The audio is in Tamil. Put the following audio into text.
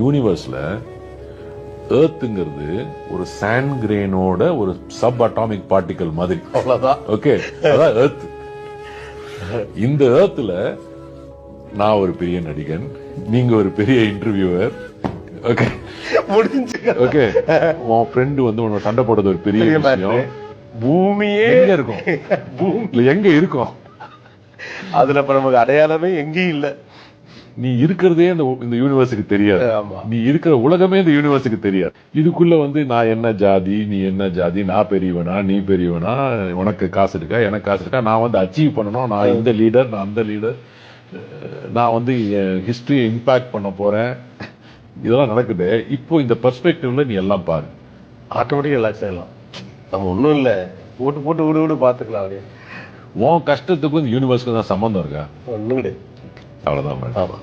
யூனிவர்ஸ்ல ஏர்த்துங்கிறது ஒரு சாண்ட் கிரெயினோட ஒரு சப் அட்டாமிக் பார்ட்டிகல் மாதிரி. அவ்வளவுதான். ஓகே, அதான் ஏர்த். இந்த ஏர்த்ல நான் ஒரு பெரிய நடிகன், நீங்க ஒரு பெரிய இன்டர்வியூவர். ஓகே முடிஞ்சு. ஓகே, உன் ஃப்ரெண்டு வந்து உன்னோட சண்டை போடுறது ஒரு பெரிய விஷயம். பூமியே எங்க இருக்கும்? பூமியில எங்க இருக்கும்? அதுல இப்ப நமக்கு அடையாளமே எங்கேயும் இல்ல. நீ இருக்கிறதே இந்த யூனிவர்ஸுக்கு தெரியாது. ஆமா. நீ இருக்கிற உலகமே இந்த யூனிவர்ஸுக்கு தெரியாது. இதுக்குள்ள வந்து நான் என்ன ஜாதி, நீ என்ன ஜாதி, நான் பெரியவனா, நீ பெரியவனா, உனக்கு காசு இருக்கா, எனக்கு காசு இருக்கா, நான் வந்து அச்சீவ் பண்ணணும், நான் இந்த லீடர், நான் அந்த லீடர், நான் வந்து என் ஹிஸ்டரியை இம்பாக்ட் பண்ண போறேன், இதெல்லாம் நடக்குது. இப்போ இந்த பெர்ஸ்பெக்டிவ்ல நீ எல்லாம் பாரு, ஆட்டோமேட்டிக்கா ரிலாக்ஸ் ஆயிடலாம். நம்ம ஒண்ணும் இல்ல, போட்டு போட்டு விடு விடு பாத்துக்கலாம். அப்படியே உன் கஷ்டத்துக்கும் இந்த யூனிவர்ஸ்க்கு தான் சம்பந்தம் இருக்கா? ஒண்ணும் கிடையாது. அவ்வளவுதான். ஆமா.